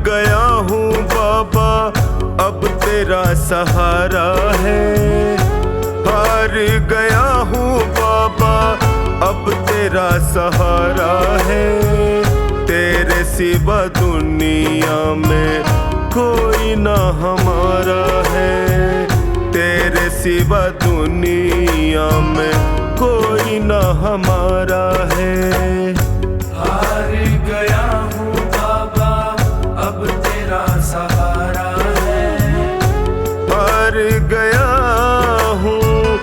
गया हूँ बाबा अब तेरा सहारा है। हार गया हूँ बाबा अब तेरा सहारा है। तेरे सिवा दुनिया में कोई ना हमारा है। तेरे सिवा दुनिया में कोई ना हमारा है। हार गया हूँ बाबा अब तेरा सहारा है। हार गया हूँ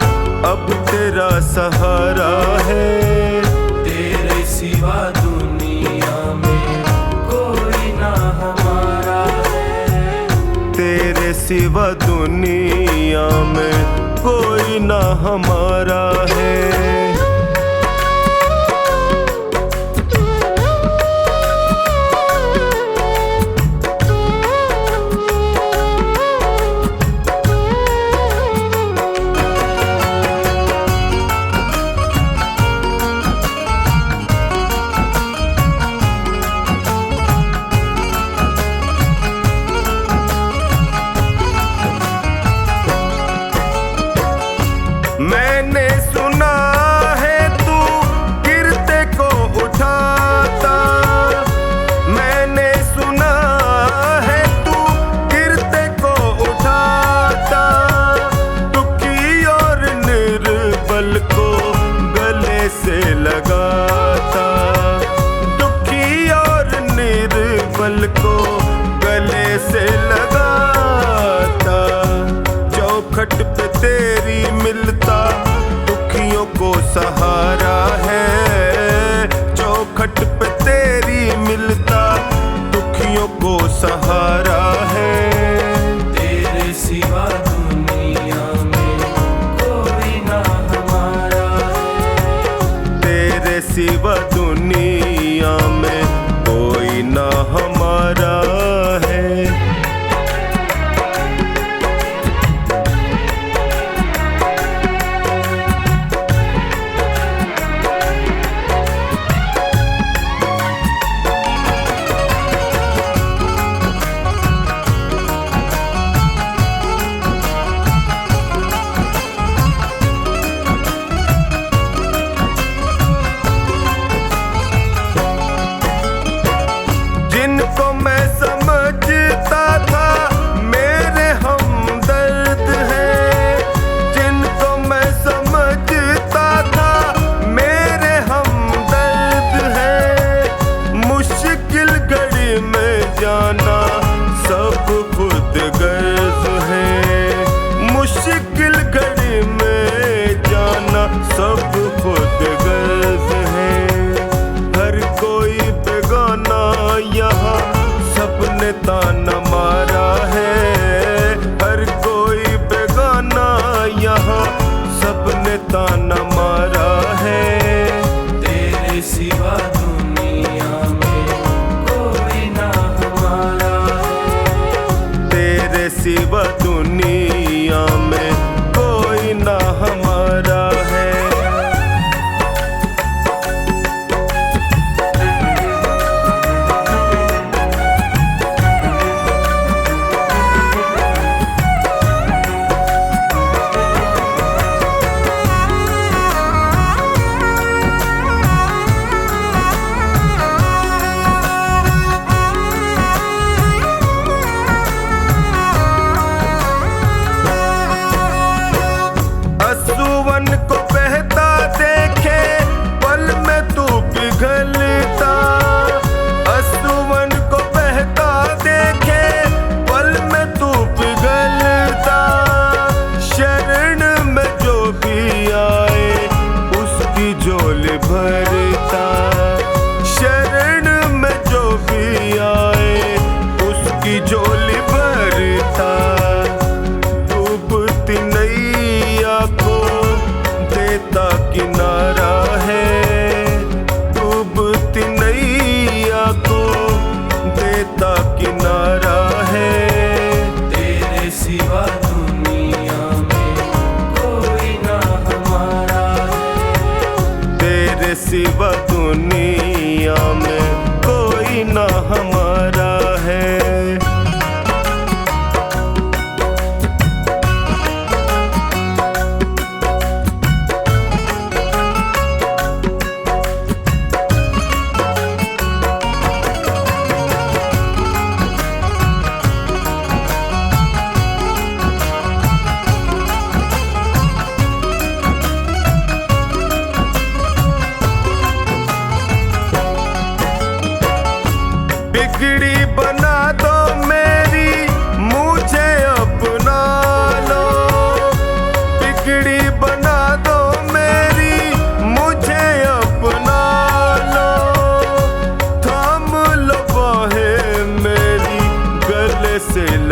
अब तेरा सहारा है। तेरे सिवा दुनिया में कोई ना हमारा है। तेरे सिवा दुनिया में कोई ना हमारा है। मैंने सुना है तू गिरते को उठाता। मैंने सुना है तू गिरते को उठाता। दुखी और निर्बल को गले से लगाता। दुखी और निर्बल को गले से लगाता। चौखट पे तेरी मिलता दुखियों को सहारा है। चौखट पे तेरी मिलता दुखियों को सहारा है। तेरे सिवा दुनिया में कोई ना हमारा है। तेरे सिवा दुनिया में कोई ना हमारा है। जिनको मैं समझता था मेरे हमदर्द हैं। जिनको मैं समझता था मेरे हमदर्द हैं। मुश्किल घड़ी में जाना सब खुद गर्ज है। मुश्किल घड़ी में जाना सब खुद गर्ज है। हर कोई बेगाना यहाँ सबने ताना मारा है। हर कोई बेगाना यहाँ सबने ताना मारा है। तेरे सिवा दुनिया में कोई ना हमारा है। तेरे सिवा दुनिया में कोई ना हमारा है। असुवन को बहता देखे पल में तू पिघलता। असुवन को बहता देखे पल में तू पिघलता। शरण में जो भी आए उसकी झोली भरता। शरण में जो भी आए उसकी झोली भरता। डूबती नैया को देता किनारा है। डूबती नैया को देता किनारा है। तेरे सिवा दुनिया में कोई ना हमारा है। तेरे सिवा दुनिया में कोई ना हमारा है।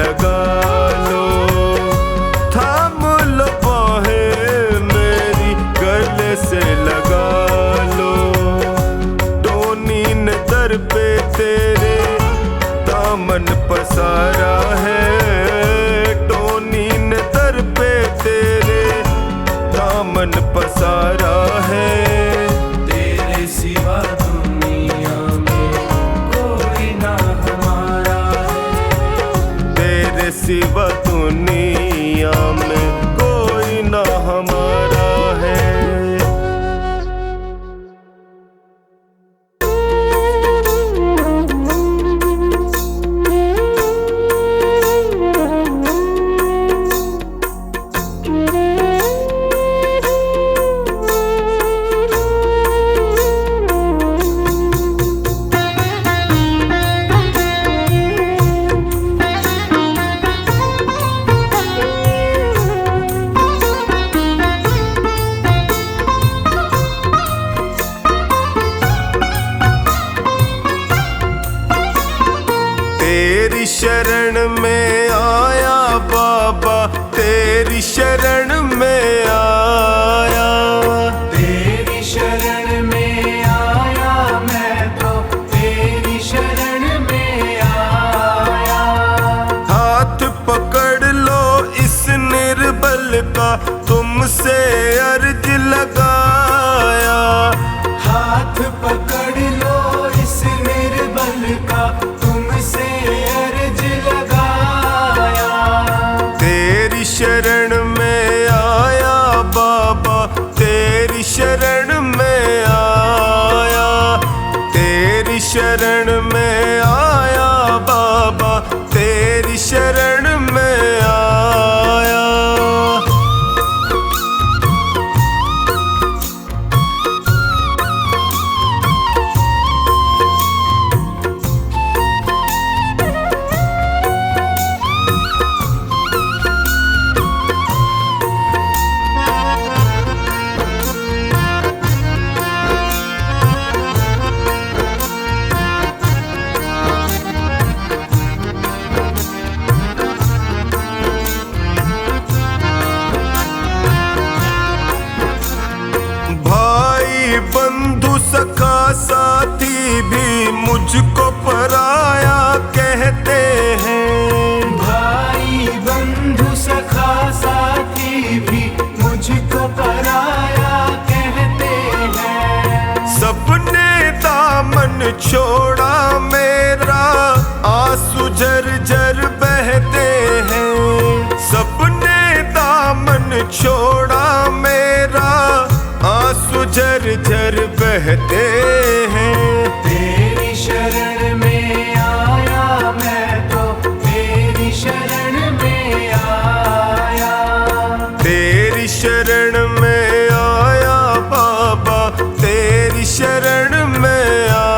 लगा लो, थाम लो बाहें मेरी गले से लगा लो। टोनी ने दर पे तेरे दामन पसारा है, टोनी ने दर पे तेरे दामन पसारा है। तेरे सिवा दुनिया में कोई ना हमारा है, तेरे सिवा दुनिया में कोई ना हमारा है। तेरी शरण में आया बाबा, तेरी शरण में आया, तेरी शरण में आया मैं तो तेरी शरण में आया। हाथ पकड़ लो इस निर्बल का तुमसे अर्ज लगाया। हाथ पकड़ लो इस निर्बल का तुमसे अर्ज लगाया। तेरी शरण में आया बाबा, तेरी शरण में आया, तेरी शरण में आया बाबा, तेरी शरण में आया। भाई बंधु सखा साथी भी मुझको पराया कहते हैं। भाई बंधु सखा साथी भी मुझको पराया कहते हैं। सबने दामन छोड़ा मेरा, आंसू झरझर बहते हैं। सबने दामन छोड़ा मेरा, आंसू झरझर बहते हैं। तेरी शरण में आया मैं तो तेरी शरण में आया। तेरी शरण में आया बाबा, तेरी शरण में आया।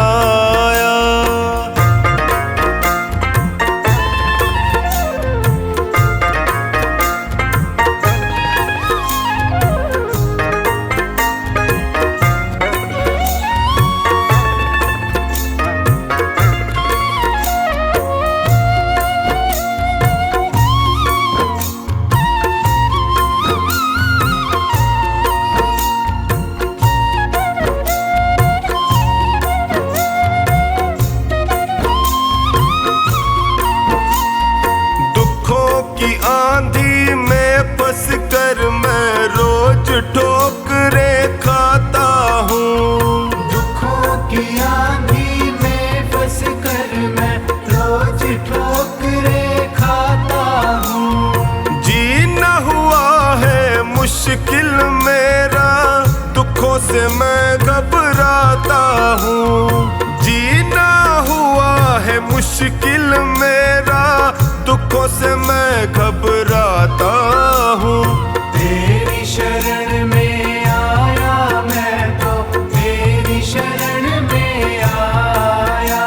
की आंधी में फंस कर मैं रोज ठोकरे खाता हूँ। दुखों की आंधी में फंस कर मैं रोज ठोकरे खाता हूँ। जीना हुआ है मुश्किल मेरा, दुखों से मैं घबराता हूँ। जीना हुआ है मुश्किल मेरा, दुखों से मैं घबराता हूँ। तेरी शरण में आया मैं तो तेरी शरण में आया।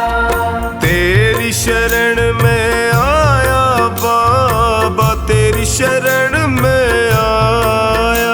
तेरी शरण में आया बाबा, तेरी शरण में आया।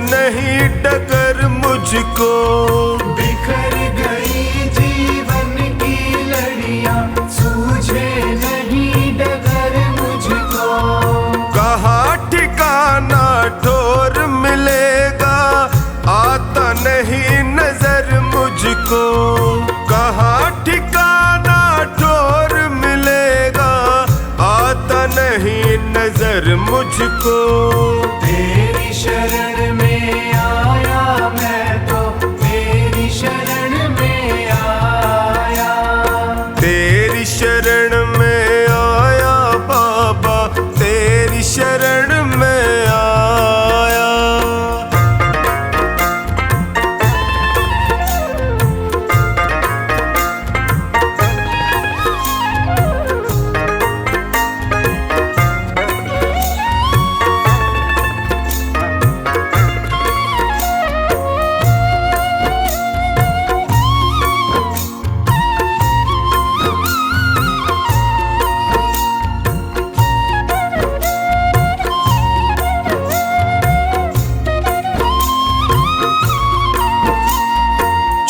नहीं डगर मुझको। बिखर गई जीवन की लड़ियां, सूझे नहीं डगर मुझको। कहाँ ठिकाना ठोर मिलेगा, आता नहीं नजर मुझको। कहाँ ठिकाना ठोर मिलेगा, आता नहीं नजर मुझको। तेरी शरण में आया मैं तो, तेरी शरण में आया। तेरी शरण में आया बाबा, तेरी शरण में आया।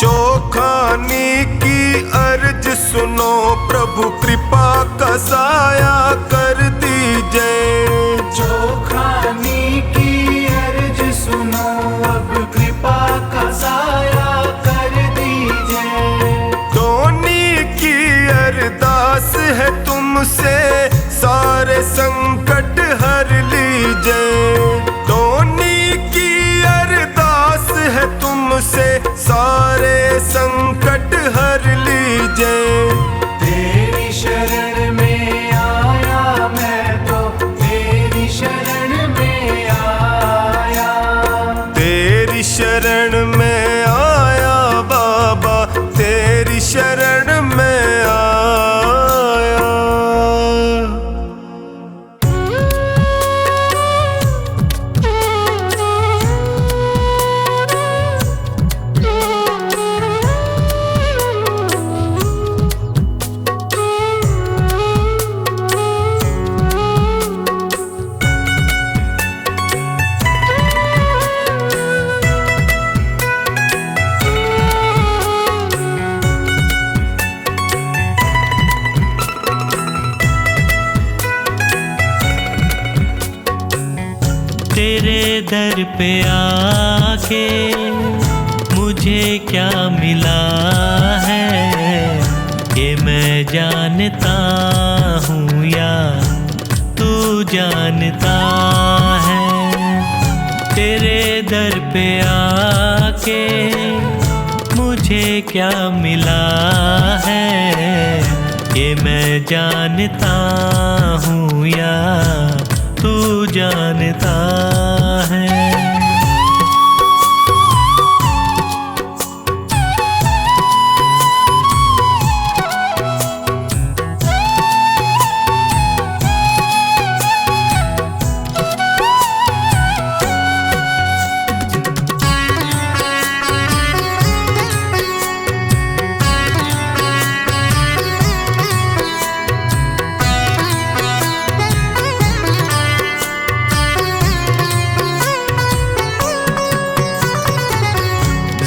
चोखानी की अर्ज सुनो प्रभु, कृपा का साया कर दीजिए। चोखानी की अर्ज सुनो, अब कृपा का साया कर दीजिए। टोनी की अरदास है तुमसे, सारे संकट हर लीजिए। टोनी की अरदास है तुमसे, सारे संकट हर लीजिए। तेरी शरण में आया मैं तो, तेरी शरण में आया। तेरी शरण में आया बाबा, तेरी शरण में आया। तेरे दर पे आके मुझे क्या मिला है, ये मैं जानता हूँ या तू जानता है। तेरे दर पे आके मुझे क्या मिला है, ये मैं जानता हूँ या तू जानता है।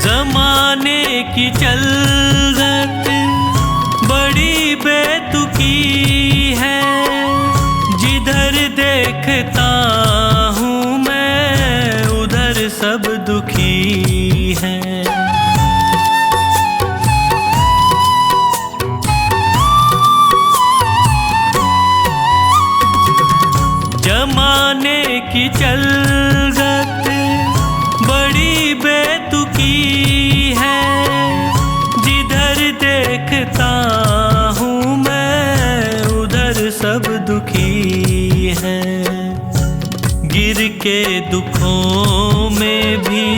जमाने की चलत बड़ी बेतुकी है, जिधर देखता हूँ मैं उधर सब दुखी है। जमाने की चलत बड़ी बेतुकी है, जिधर देखता हूँ मैं उधर सब दुखी है। गिर के दुखों में भी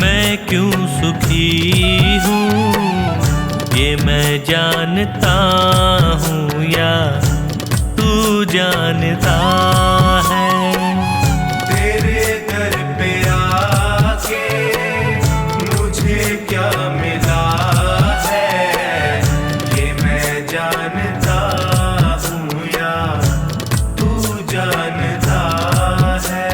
मैं क्यों सुखी हूँ, ये मैं जानता हूँ या तू जानता है। तेरे दर पे आके मुझे क्या मिला है, ये मैं जानता हूँ या तू जानता है।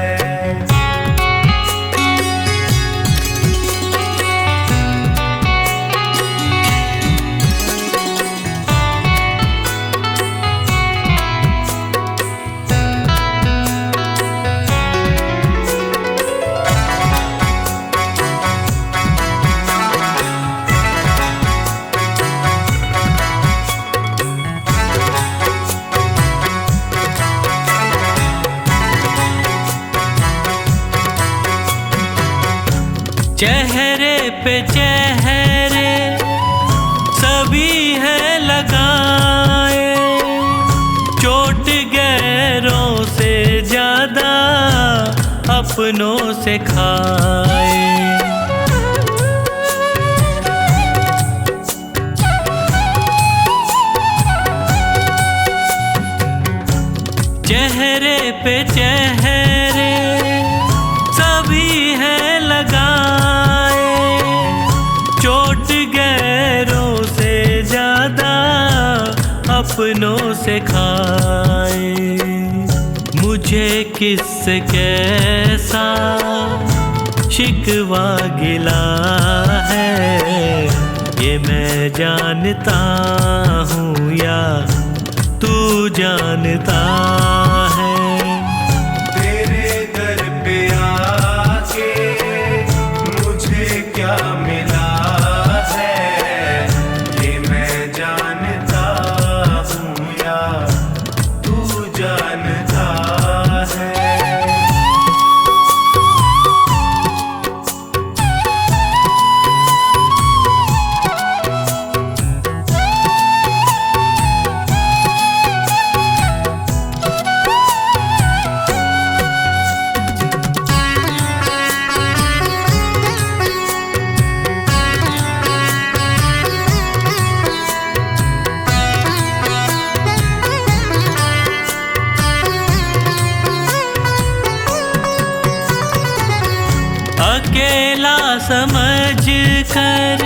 चेहरे पे चेहरे सभी है लगाए, चोट गैरों से ज्यादा अपनों से खाए। चेहरे पे चेहरे सभी है लगाए, चोट गैरों से ज्यादा अपनों से खाए। मुझे किससे कैसा शिकवा गिला है, ये मैं जानता हूँ या तू जानता है। तेरे दर पे आके मुझे क्या मिला है, ये मैं जानता हूँ या तू जानता है। अकेला समझ कर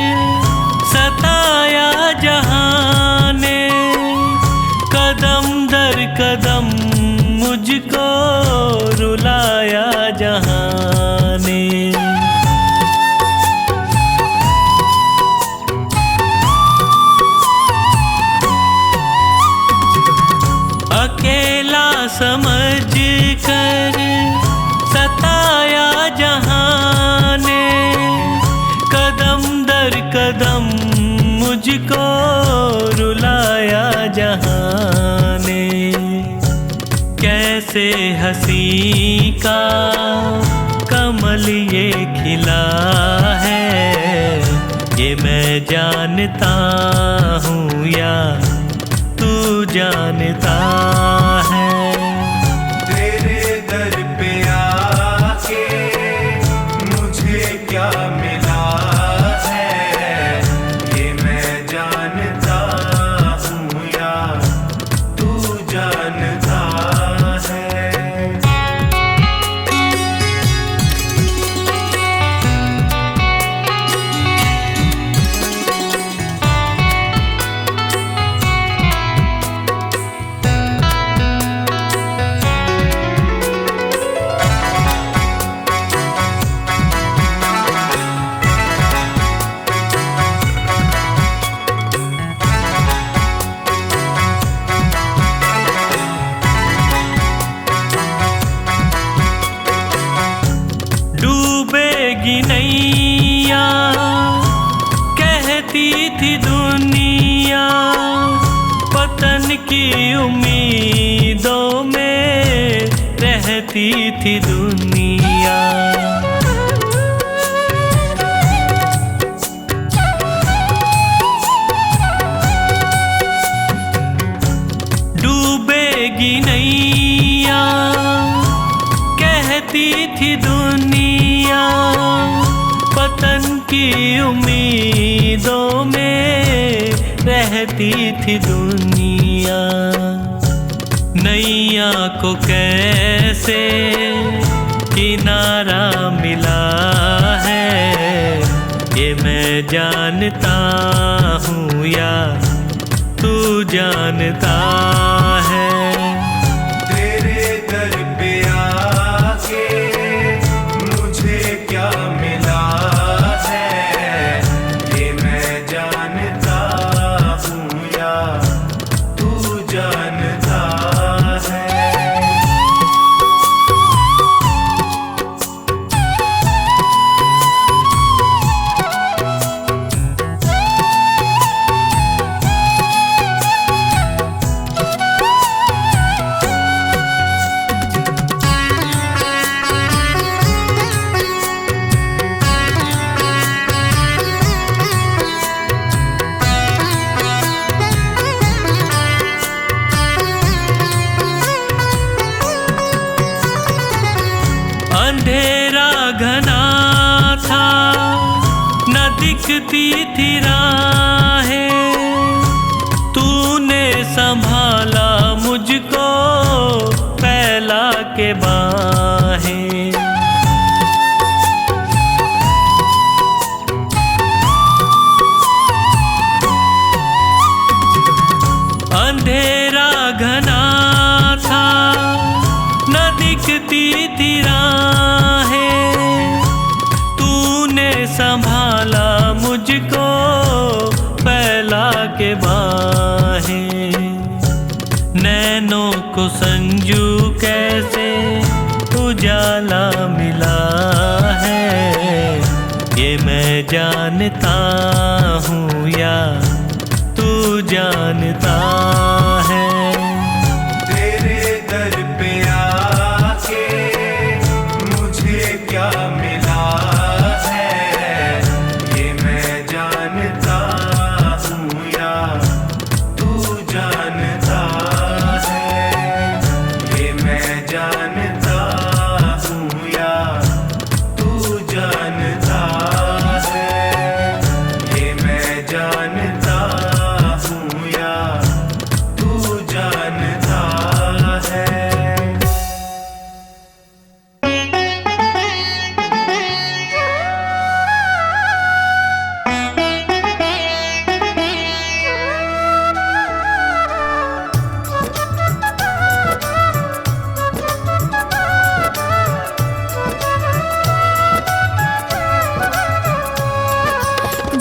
सताया जहाँ ने, कदम दर कदम मुझको रुलाया जहाँ ने। अकेला समझ कर सताया जहाँ ने, कदम दर कदम मुझको रुलाया जहाँ ने। कैसे हंसी का कमल ये खिला है, ये मैं जानता हूँ या तू जानता है। तेरे दर पे आके मुझे क्या मिला है, ये मैं जानता हूँ या तू जानता है। डूबेगी नैया कहती थी दुनिया, पतन की उम्मीदों में रहती थी दुनिया। डूबेगी नैया कहती थी दुनिया, पतन की उम्मीदों में रहती थी दुनिया। नैया को कैसे किनारा मिला है, ये मैं जानता हूँ या तू जानता है। तेरे दर पे आके मुझे क्या मिला है, ये मैं जानता हूँ या तू जानता है। दिखती थी राहें, तूने संभाला मुझको फैला के बाहें। अंधेरा घना था, न दिखती थी राहें, तूने संभाला मुझको फैला के बाहें। नैनों को संजू कैसे उजाला मिला है, ये मैं जानता हूँ या तू जानता है। तेरे दर पे आके मुझे क्या मिला है, ये मैं जानता हूँ या तू जानता है। ये मैं जानता हूँ या तू जानता है। ये मैं जानता हूँ या तू जानता है।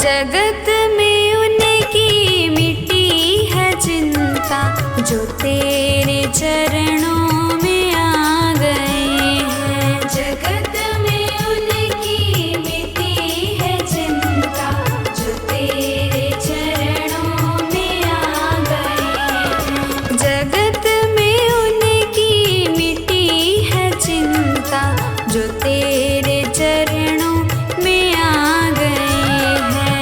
जगत में उनकी मिट्टी है चिंता, जो तेरे चरणों में आ गए हैं। जगत में उनकी मिट्टी है चिंता, जो तेरे चरणों में आ गए हैं। जगत में उनकी मिट्टी है चिंता, जो तेरे चरणों में आ गए हैं।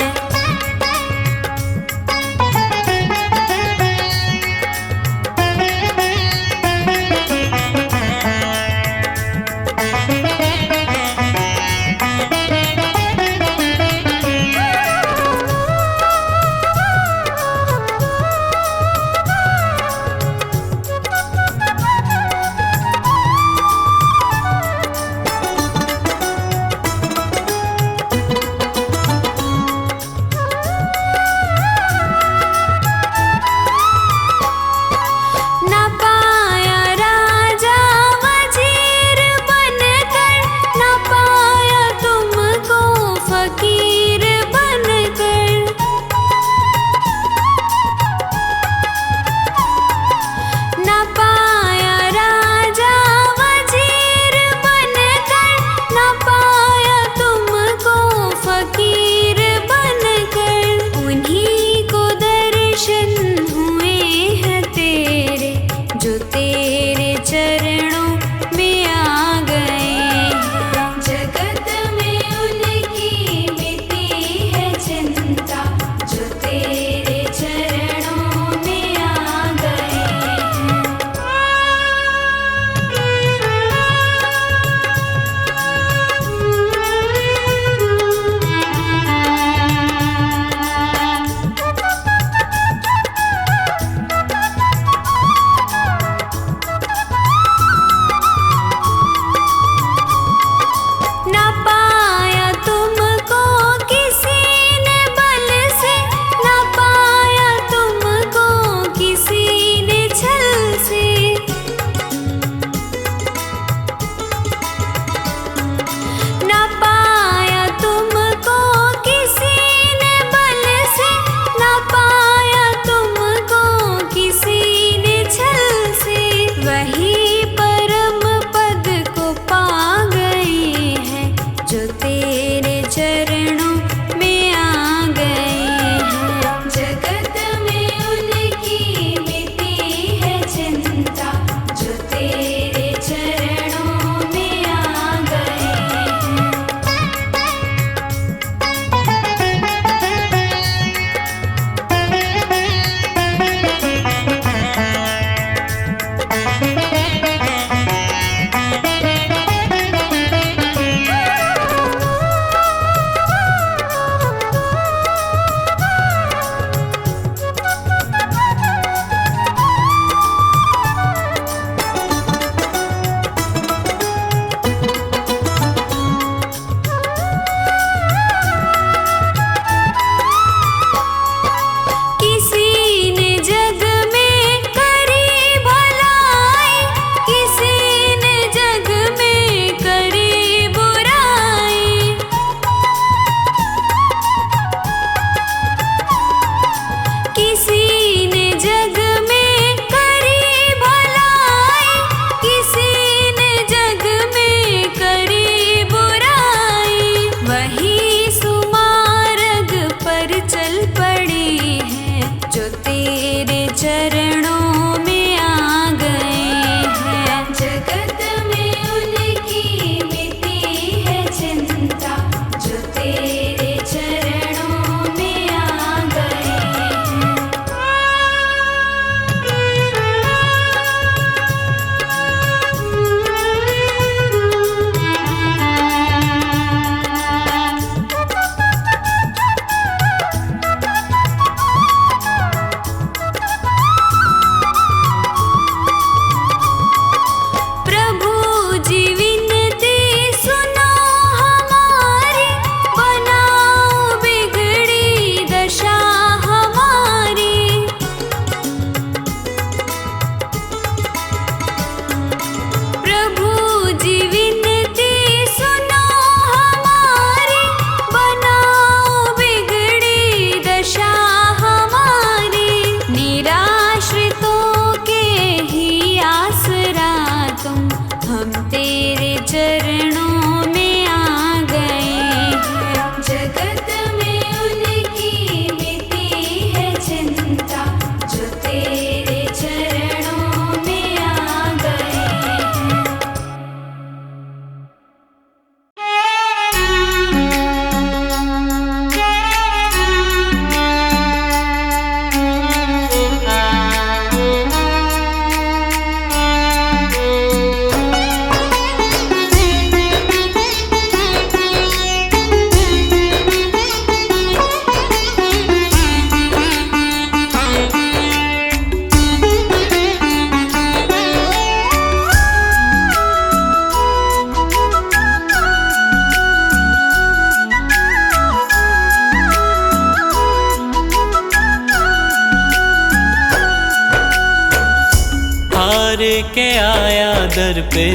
के आया दर पे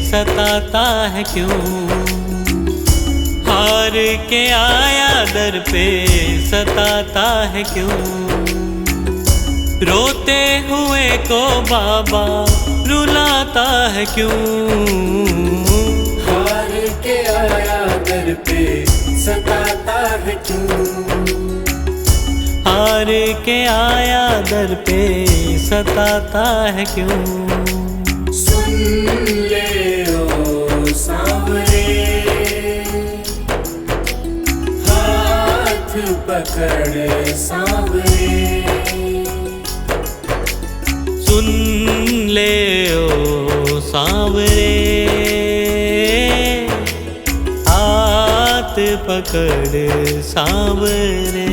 सताता है क्यों? हार के आया दर पे सताता है क्यों? रोते हुए को बाबा रुलाता है क्यों? हार के आया दर पे सताता है क्यों? हार के आया दर पे सताता है क्यों? सुन ले ओ सांवरे, हाथ पकड़ सांवरे। सुन ले ओ सांवरे, हाथ पकड़ सांवरे।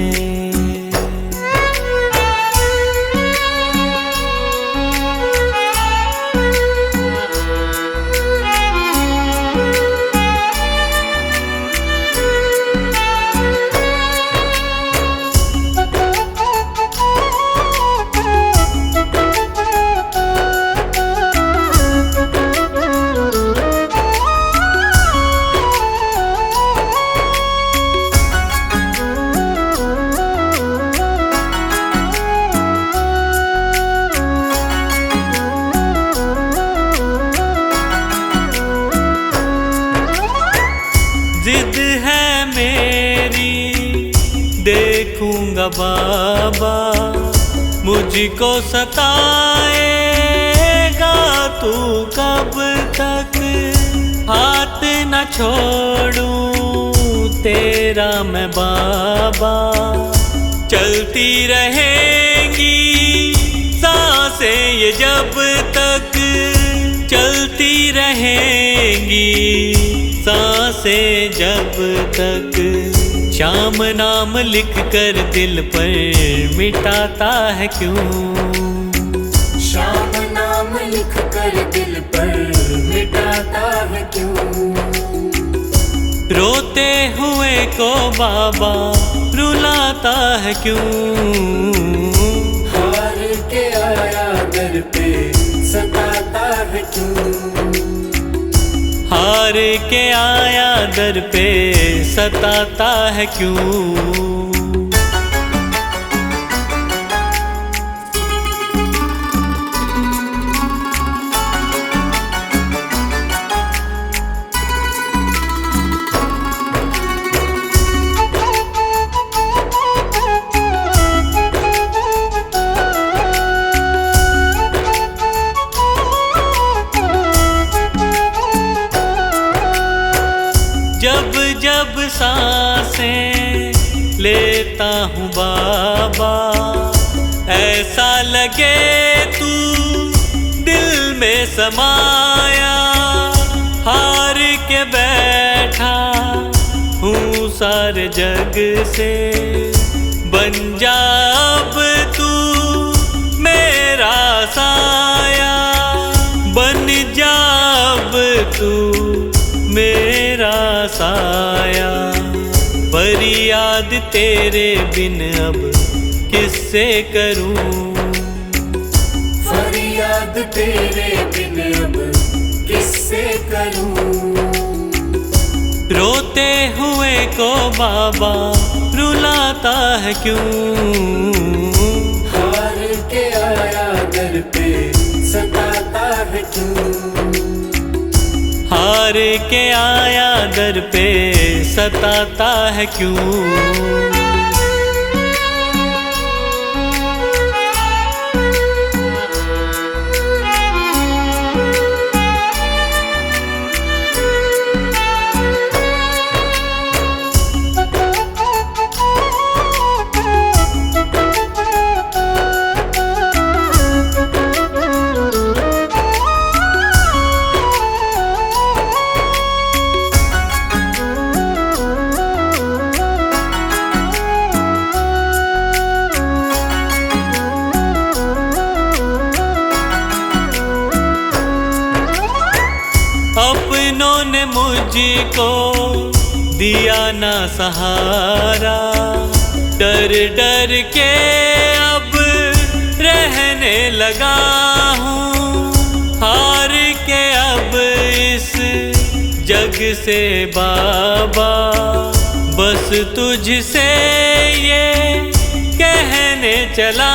जिद है मेरी देखूंगा बाबा, मुझको सताएगा तू कब तक? हाथ न छोड़ूं तेरा मैं बाबा, चलती रहेंगी सांसें ये जब तक, चलती रहेंगी सांसें जब तक। श्याम नाम लिख कर दिल पर मिटाता है क्यों? श्याम नाम लिख कर दिल पर मिटाता है क्यों? रोते हुए को बाबा रुलाता है क्यों? हार के आया दर पे सताता है क्यों? हार के आया दर पे सताता है क्यों? जब जब सांसें लेता हूँ बाबा, ऐसा लगे तू दिल में समाया। हार के बैठा हूँ सारे जग से, बन जा अब तू मेरा साया, बन जा अब तू मेरा साया। फरियाद तेरे बिन अब किससे करूं? फरियाद तेरे बिन अब किससे करूं? रोते हुए को बाबा रुलाता है क्यों? हार के आया दर पे सताता है क्यों? हार के आया दर पे सताता है क्यों? अपनों ने मुझको दिया ना सहारा, डर डर के अब रहने लगा हूँ। जग से बाबा बस तुझसे ये कहने चला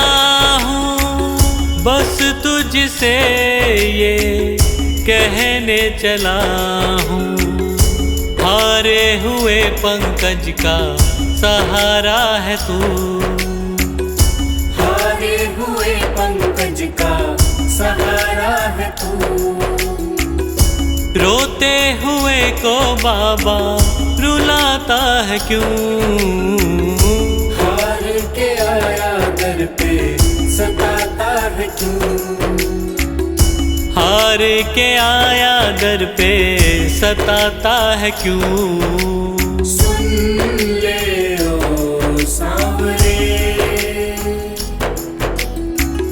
हूँ, बस तुझसे ये कहने चला हूँ। हारे हुए पंकज का सहारा है तू, हारे हुए पंकज का सहारा है तू। रोते हुए को बाबा रुलाता है क्यों, हार के आया दर पे सताता है क्यों, हार के आया दर पे सताता है क्यों। सुन ले ओ सांवरे,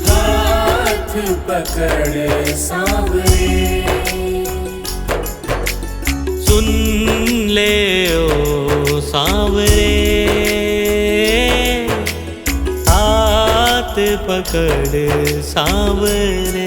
हाथ पकड़ सांवरे, सुन ले ओ सांवरे, हाथ पकड़ सांवरे।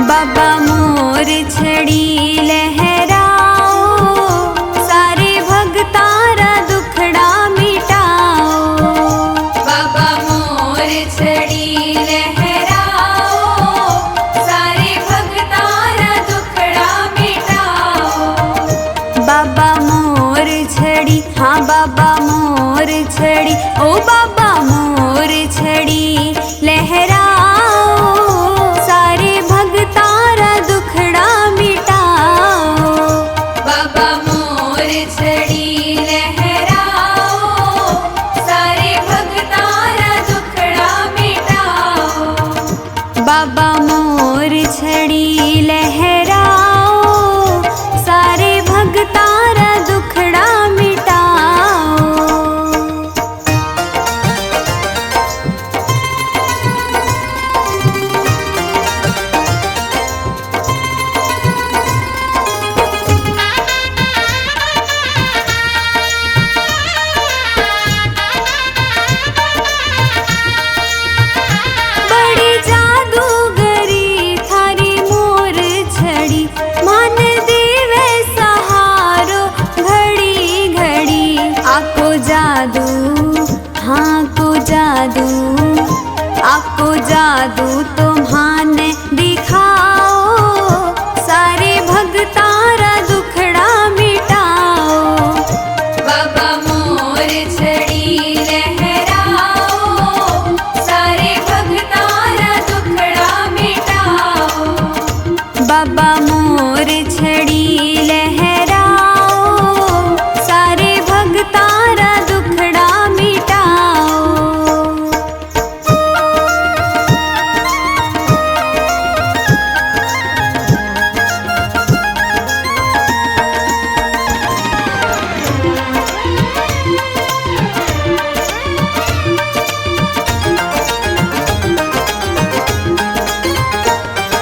बाबा मोर छड़ी लहराओ, सारे भगतारा दुखड़ा मिटाओ। बाबा मोर छड़ी लहराओ, सारे भगतारा दुखड़ा मिटाओ। बाबा मोर छड़ी, हाँ बाबा मोर छड़ी, ओ बाबा मोर छड़ी लहराओ, सारे भगतारा दुखड़ा मिटाओ। बाबा मोर छड़ी लहराओ, सारे भगतारा दुखड़ा मिटाओ। बाबा मोर छड़ी लहराओ, सारे भगतारा दुखड़ा मिटाओ। बड़ी जादूगरी थारी मोर छड़ी, मान देवे सहारो घड़ी घड़ी। आको जादू, हाँ को जादू, आको जादू तुम्हाने दिखाओ, सारे भगतारा दुखड़ा मिटाओ। बाबा मोर छड़ी लहराओ, सारे भगतारा दुखड़ा मिटाओ। बाबा मोर छड़ी लहराओ, सारे भगतारा दुखड़ा मिटाओ।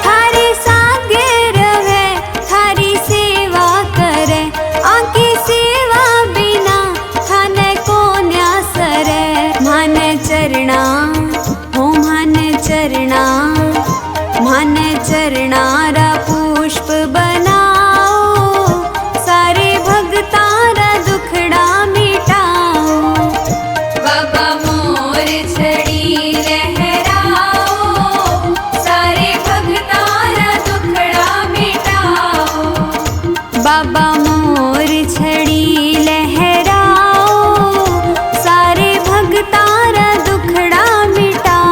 थारे सागे रहे, थारी सेवा करे, आकी सेवा बिना थाने को न्यासरे। मान चरणा, हो मान चरणा, मान चरणारा पुष्प बनाओ, सारे भगतारा दुखड़ा मिटाओ। बाबा मोर छड़ी लहराओ, सारे भगतारा दुखड़ा मिटाओ। बाबा मोर छड़ी लहराओ, सारे भगतारा दुखड़ा मिटाओ।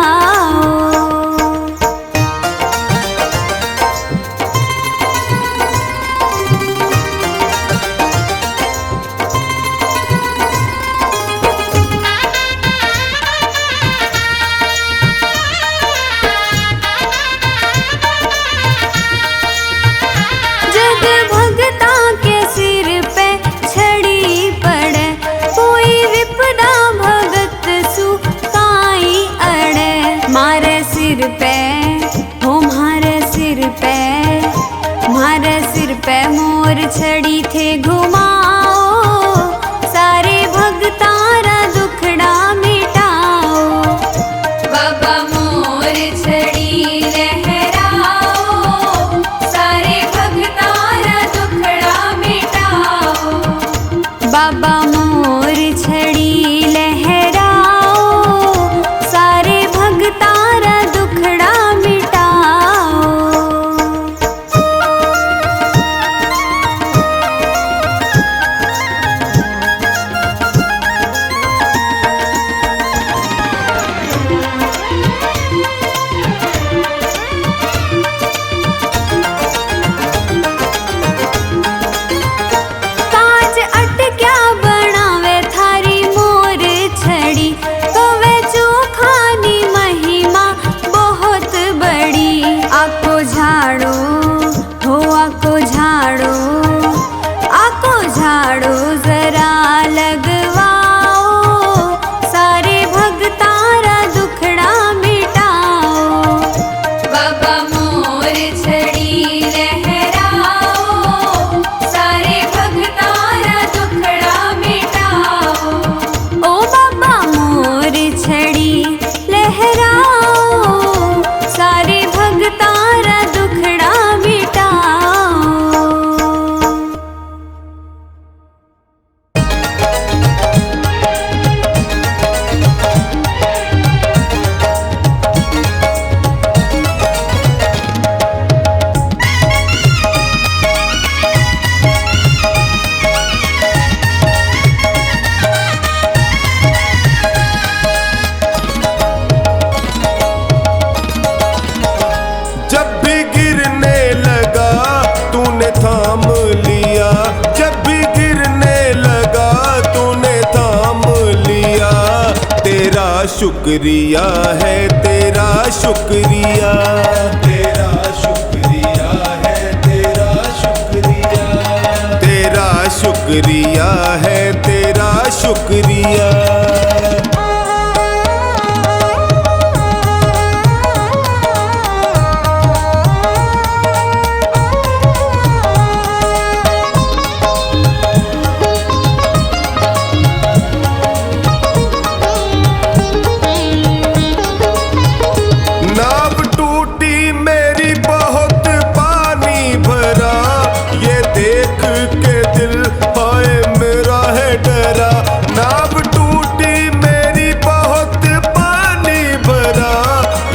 छड़ी थे घुमाओ, सारे भगतारा दुखड़ा मिटाओ। बाबा मोर छड़ी लहराओ, सारे भगतारा दुखड़ा मिटाओ। बाबा मोर छड़ी लहराओ, सारे भगतारा दुखड़ा मिटाओ। काज अटक्या बनावे थारी मोर छड़ी, कवे चोखानी महिमा बहुत बड़ी। आको झाड़ो हो आको झाड़ो, आको झाड़ो जरा लगवाओ, सारे भगतारा दुखड़ा मिटाओ। बाबा मोर छड़ी लहराओ, सारे भगतारा दुखड़ा मिटाओ। ओ बाबा मोर छड़ी लहराओ, सारे भगतारा दुखड़ा मिटाओ। जब भी गिरने लगा तूने थाम लिया, जब भी गिरने लगा तूने थाम लिया। तेरा शुक्रिया है, तेरा शुक्रिया, तेरा शुक्रिया है, तेरा शुक्रिया, तेरा शुक्रिया है, तेरा शुक्रिया। नाव टूटी मेरी बहुत पानी भरा, ये देख के दिल हाय मेरा है डरा। नाव टूटी मेरी बहुत पानी भरा,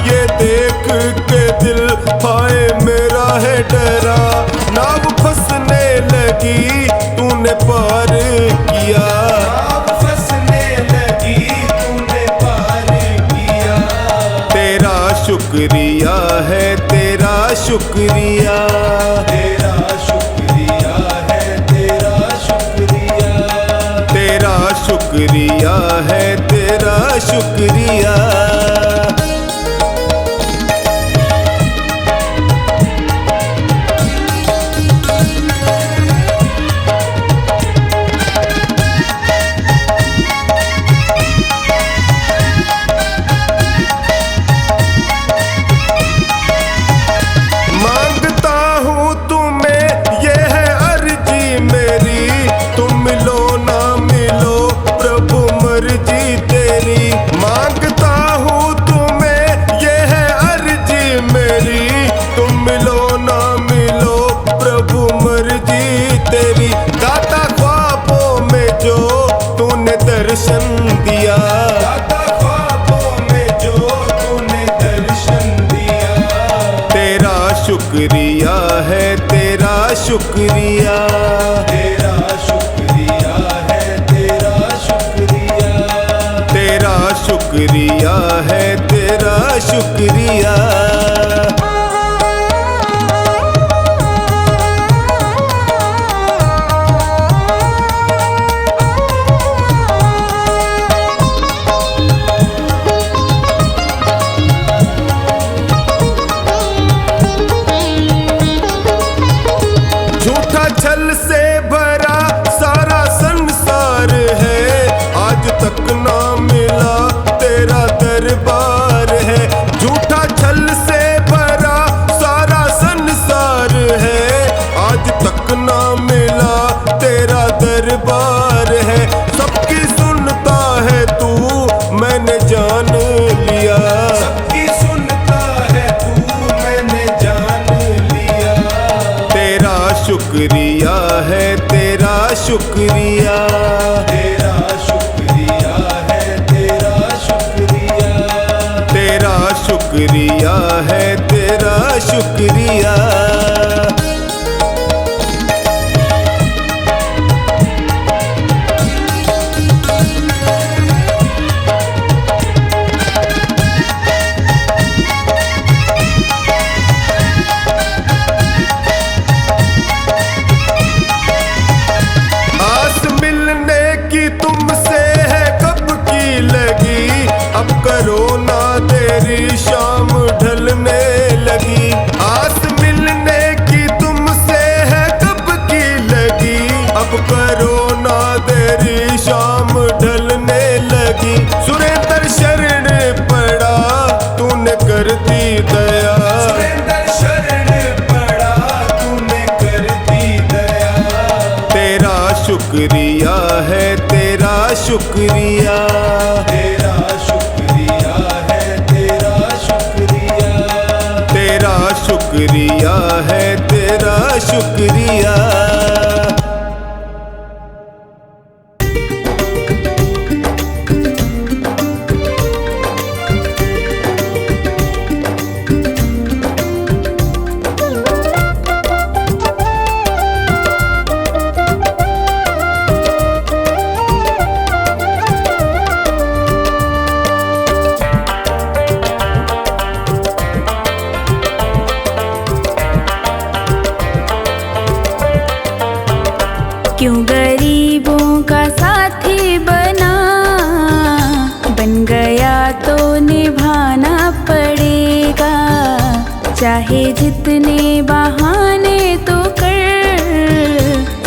ये देख के दिल हाय मेरा है डरा। नाव फंसने लगी तूने पार किया, नाव फंसने लगी तूने पार किया। तेरा शुक्रिया है, तेरा शुक्रिया, तेरा शुक्रिया है, तेरा शुक्रिया, तेरा शुक्रिया है, तेरा शुक्रिया। मांगता हूँ तुम्हें ये है अर्जी मेरी, तुम मिलो ना मिलो प्रभु मर्जी तेरी। मांगता हूँ तुम्हें ये है अर्जी मेरी, तुम मिलो ना मिलो प्रभु मर्जी तेरी। दाता ख्वाबों में जो तूने दर्शन दिया, दाता ख्वाबों में जो तूने दर्शन दिया। तेरा शुक्रिया है, तेरा शुक्रिया, तेरा शुक्रिया है, तेरा शुक्रिया, तेरा शुक्रिया है, तेरा शुक्रिया। झूठा छल से भरा सारा संसार है, आज तक ना मिला तेरा दरबार है। झूठा छल से भरा सारा संसार है, आज तक ना मिला शुक्रिया, तेरा शुक्रिया है, तेरा शुक्रिया, तेरा शुक्रिया है, तेरा शुक्रिया। आस मिलने की तुमसे है कब की लगी, अब करो ना देरी शाम ढलने लगी। आस मिलने की तुमसे है कब की लगी, अब करो ना देरी शाम ढलने लगी। सुरेंद्र शरण पड़ा तूने कर दी दया, सुरेंद्र शरण पड़ा तूने कर दी दया। तेरा शुक्रिया है, तेरा शुक्रिया, तेरा शुक्रिया है, तेरा शुक्रिया, तेरा शुक्रिया है, तेरा शुक्रिया। क्यों गरीबों का साथी बना, बन गया तो निभाना पड़ेगा। चाहे जितने बहाने तो कर,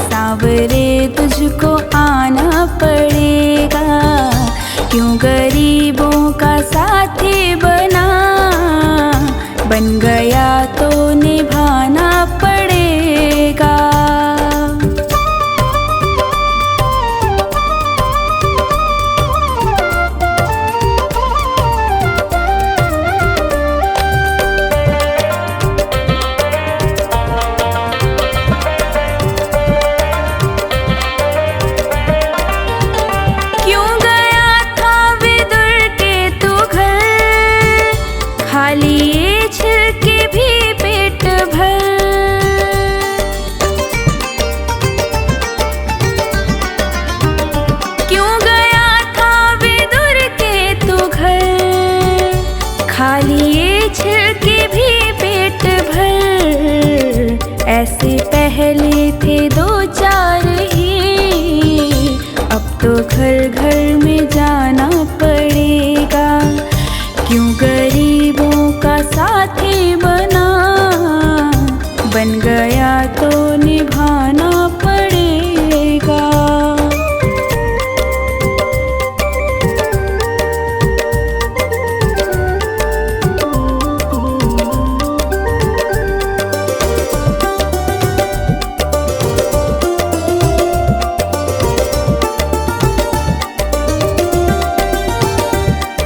सावरे तुझको आना पड़ेगा। क्यों गरीबों का साथी बना, बन गया तो निभाना पड़ेगा। क्यों गया था विदुर के तू घर, खाली ये छिलके भी पेट भर। क्यों गया था विदुर के तू घर, खाली ये छिलके भी पेट भर। ऐसे पहले थे दो चार ही, अब तो घर घर में जाना पड़ेगा। क्यों गरीबों का साथी बना, बन गया तो निभाना पड़ेगा।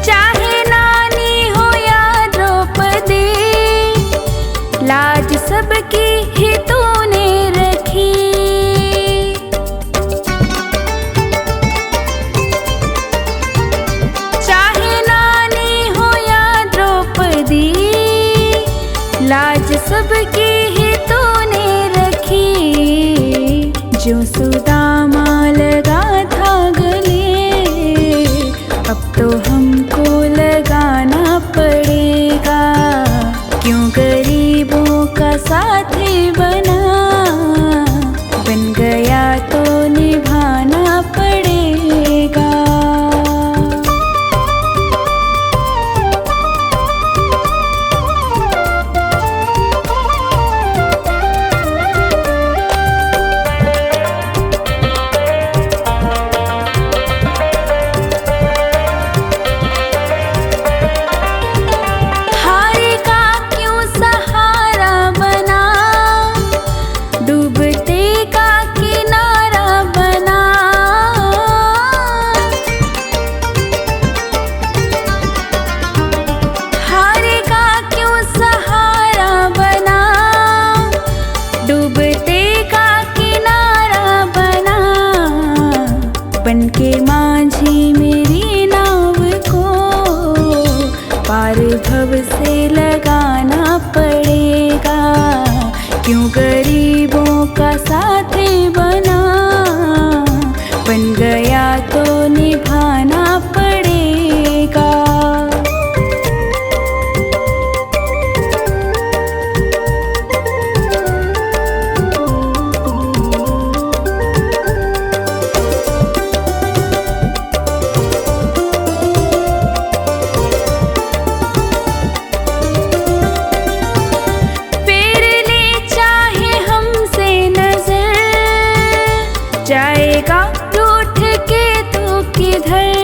चाहे नानी हो या द्रौपदी, लाज सबकी ही तूने रखी। चाहे नानी हो या द्रौपदी, लाज सबकी ही तूने रखी। जो सुदामा लगा था गले, अब तो हमको लगाना पड़ेगा। क्यों गरीबों का साथी बना, बन गया तो निभाना पड़ेगा। जाएगा रूठ के तू किधर।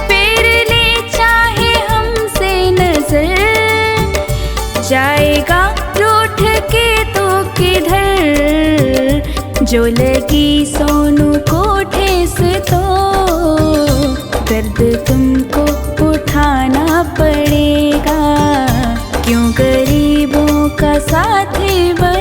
फेर ले चाहे हमसे नजर, जाएगा रूठ के तू किधर। जो लगी सोनू को ठेस तो दर्द तुमको उठाना पड़ेगा, क्यों गरीबों का साथी बन